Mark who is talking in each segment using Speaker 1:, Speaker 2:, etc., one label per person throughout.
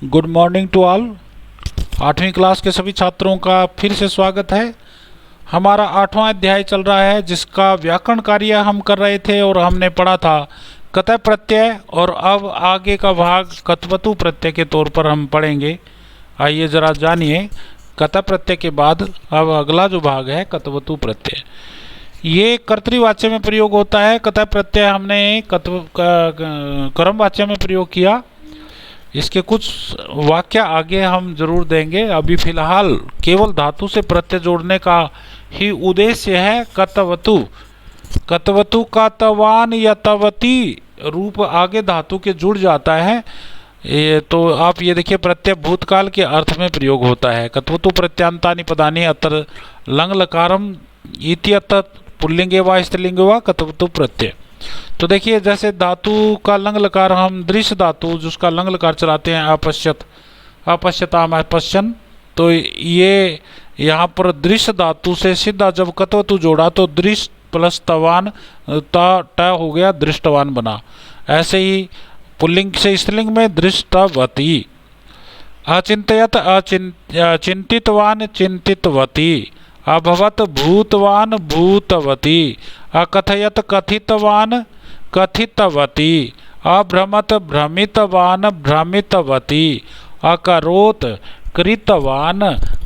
Speaker 1: Good morning to all. 8वीं class के सभी छात्रों का फिर से स्वागत है। हमारा 8वां अध्याय चल रहा है जिसका व्याकरण कार्य हम कर रहे थे और हमने पढ़ा था कतः प्रत्यय, और अब आगे का भाग कतवतु प्रत्यय के तौर पर हम पढ़ेंगे। आइए ज़रा जानिए, कतः प्रत्यय के बाद अब अगला जो भाग है कतवतु प्रत्यय। ये कर्तृवाच्य में प्रयोग होता है। कतः प्रत्यय हमने कर्म वाच्य में प्रयोग किया। इसके कुछ वाक्य आगे हम जरूर देंगे। अभी फिलहाल केवल धातु से प्रत्यय जोड़ने का ही उद्देश्य है। कतवतु, कतवतु का तवान या तवती रूप आगे धातु के जुड़ जाता है। ये तो आप ये देखिए, प्रत्यय भूतकाल के अर्थ में प्रयोग होता है। कतवतु प्रत्यांतानि पदानि अत्र लंग लकारम इति अत पुल्लिंगे व स्त्रीलिंगे व कतवतु प्रत्यय। तो देखिए, जैसे धातु का लंग लकार, हम दृश्य धातु जिसका लंग लकार चलाते हैं, अपश्यत, अपश्यताम, अपश्यन, तो ये यहाँ पर दृश्य धातु से सीधा जब कतवतु जोड़ा तो दृश्य प्लस तवान ट हो गया, दृष्टवान बना। ऐसे ही पुल्लिंग से स्त्रीलिंग में दृष्टवती। अचिंतयत चिंतितवान चिंतितवती। अभवत भूतवान भूतवती। अकथयत कथितवान कथितवती। अभ्रमत भ्रमितवान भ्रमितवती। अकरोत कृतवान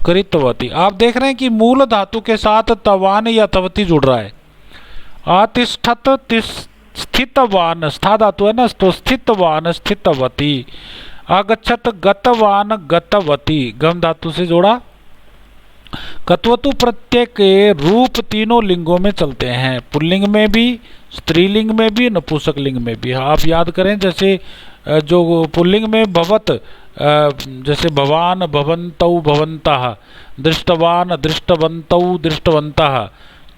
Speaker 1: कृतवती। आप देख रहे हैं कि मूल धातु के साथ तवान या तवती जुड़ रहा है। अतिष्ठत स्थितवान, स्था धातु है ना, तो स्थितवान स्थितवती। अगच्छत गतवान गतवती, गम धातु से जोड़ा। कतवतु प्रत्यय के रूप तीनों लिंगों में चलते हैं, पुल्लिंग में भी, स्त्रीलिंग में भी, नपुंसक लिंग में भी। आप याद करें, जैसे जो पुल्लिंग में भवत, जैसे भवान भवन्तौ भवन्तः, दृष्टवान दृष्टवन्तौ दृष्टवन्तः,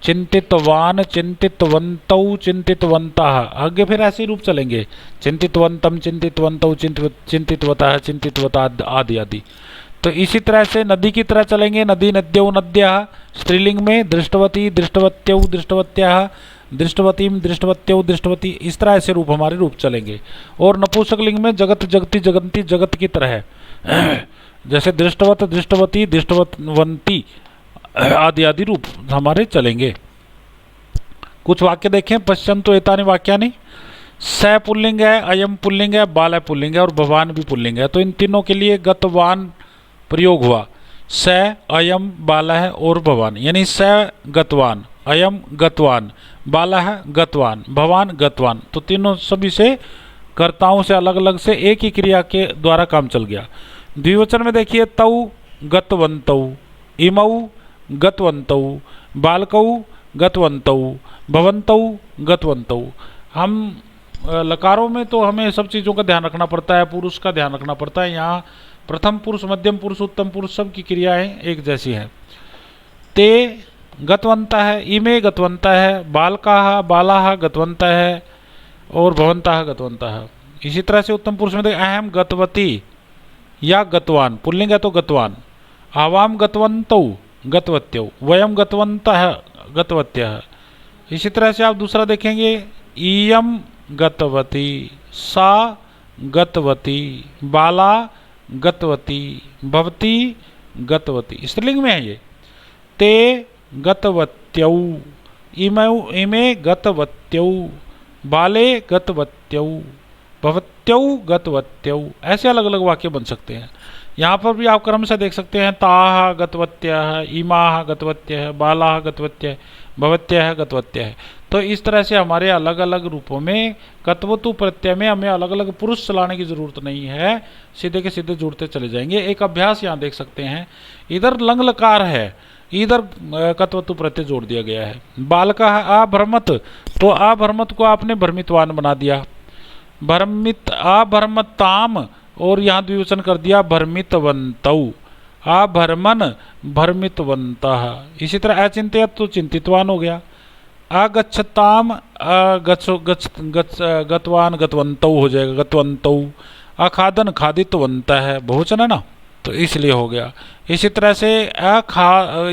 Speaker 1: चिंतितवान चिंतितवन्तौ चिंतितवन्तः। आगे फिर ऐसे रूप चलेंगे, चिंतितवन्तम चिंतितवन्तौ चिंतितवतः चिंतितवता आदि आदि। तो इसी तरह से नदी की तरह चलेंगे, नदी नद्यौ नद्यः, स्त्रीलिंग में दृष्टवती दृष्टवत्यौ दृष्टवत्यः, दृष्टवतीम दृष्टवत्यौ दृष्टवती। इस तरह ऐसे रूप हमारे रूप चलेंगे। और नपुंसक लिंग में जगत जगती जगंती, जगत की तरह है, जैसे दृष्टवत दृष्टवती दृष्टवंती आदि आदि रूप हमारे चलेंगे। कुछ वाक्य देखें। पश्यन्तु एतानि वाक्यानि। स पुल्लिंग है, अयम पुल्लिंग है, बाल पुल्लिंग है और भवान भी पुल्लिंग है। तो इन तीनों के लिए गतवान प्रयोग हुआ। स, अयम, बालः और भवान, यानी स गतवान, अयम गतवान, बालः गतवान, भवान गतवान। तो तीनों सभी से कर्ताओं से अलग अलग से एक ही क्रिया के द्वारा काम चल गया। द्विवचन में देखिए, तौ गतवन्तौ, इमौ गतवन्तौ, बालकौ गतवन्तौ, भवन्तौ गतवन्तौ। हम लकारों में तो हमें सब चीज़ों का ध्यान रखना पड़ता है, पुरुष का ध्यान रखना पड़ता है। यहाँ प्रथम पुरुष, मध्यम पुरुष, उत्तम पुरुष सब की क्रियाएं एक जैसी हैं। ते गतवन्तः है, इमे गतवन्तः है, बालकाः बालाः गतवन्तः है और भवन्तः गतवन्तः है। इसी तरह से उत्तम पुरुष में देखिए, अहम गतवती या गतवान, पुल्लिंग है तो गतवान। आवाम गतवन्तौ गतवत्यौ, वयम गतवन्तः गतवत्यः। इसी तरह से आप दूसरा देखेंगे, इयम गतवती, सा गतवती, बाला गतवती, भवती गतवती। स्त्रीलिंग में है ये। ते गतवत्यौ, इमे गतवत्यौ, बाले गतवत्यौ, भवत्यौ गतवत्यौ। ऐसे अलग अलग वाक्य बन सकते हैं। यहाँ पर भी आप क्रम से देख सकते हैं, ताः गतवत्यः, इमाः गतवत्यः, बालाः गतवत्यः, भवत्यः गतवत्यः। तो इस तरह से हमारे अलग अलग रूपों में कतवतु प्रत्यय में हमें अलग अलग पुरुष चलाने की जरूरत नहीं है, सीधे के सीधे जुड़ते चले जाएंगे। एक अभ्यास यहाँ देख सकते हैं, इधर लंग लकार है, इधर कतवतु प्रत्यय जोड़ दिया गया है। बालका अभ्रमत, तो अभ्रमत को आपने भ्रमितवान बना दिया। भ्रमित अभ्रमताम, और यहाँ द्विवचन कर दिया भ्रमितवन्तौ। अभ्रमन भ्रमितवन्तः। इसी तरह अचिंत्यत तो चिंतितवान हो गया। अगच्छताम गतवान गतवन्तौ हो जाएगा, गतवन्तौ। अखादन खादितवन्तः है, बहुवचन है ना, तो इसलिए हो गया। इसी तरह से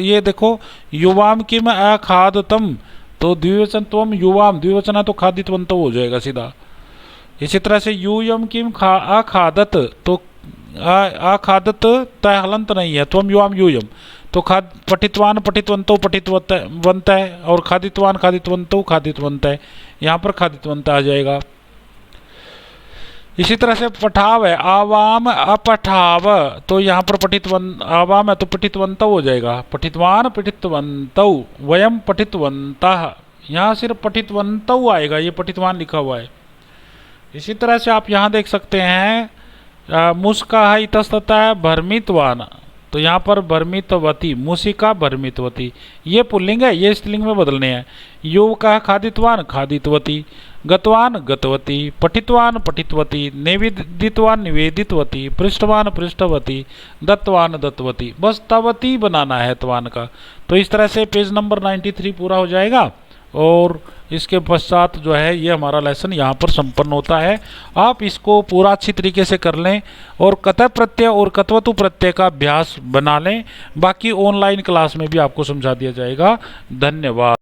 Speaker 1: ये देखो, युवाम किम अखादतम, तो द्विवचन त्वम युवाम, द्विवचन है तो खादितवन्तौ हो जाएगा सीधा। इसी तरह से यूयम किम अखादत, तो अखादत तय हलंत नहीं है, त्वम युवाम यूयम। तो पठितवान पठितवंतो पठितवंत है, और खादितवान खादितवंतो खादितवंत है, यहाँ पर खादितवंत आ जाएगा। इसी तरह से पठाव है, आवाम अपठाव, तो यहाँ पर आवाम है तो पठितवंत हो जाएगा, पठितवान पठितवंत, वयम पठितवंतः, यहाँ सिर्फ पठितवंत आएगा, ये पठितवान लिखा हुआ है। इसी तरह से आप यहाँ देख सकते हैं मुस्का है इतस्तता है भ्रमितवान, तो यहाँ पर भ्रमितवती, मुसिका भ्रमितवती, ये पुल्लिंग है, ये स्त्रीलिंग में बदलने हैं। युवका खादितवान खादितवती, गतवान गतवती, पठितवान पठितवती, निवेदितवान निवेदितवती, पृष्ठवान पृष्ठवती, दत्तवान दत्तवती, बस तवती बनाना है तवान का। तो इस तरह से पेज नंबर 93 पूरा हो जाएगा, और इसके पश्चात जो है ये हमारा लेसन यहाँ पर संपन्न होता है। आप इसको पूरा अच्छी तरीके से कर लें और कतः प्रत्यय और कत्वतु प्रत्यय का अभ्यास बना लें। बाकी ऑनलाइन क्लास में भी आपको समझा दिया जाएगा। धन्यवाद।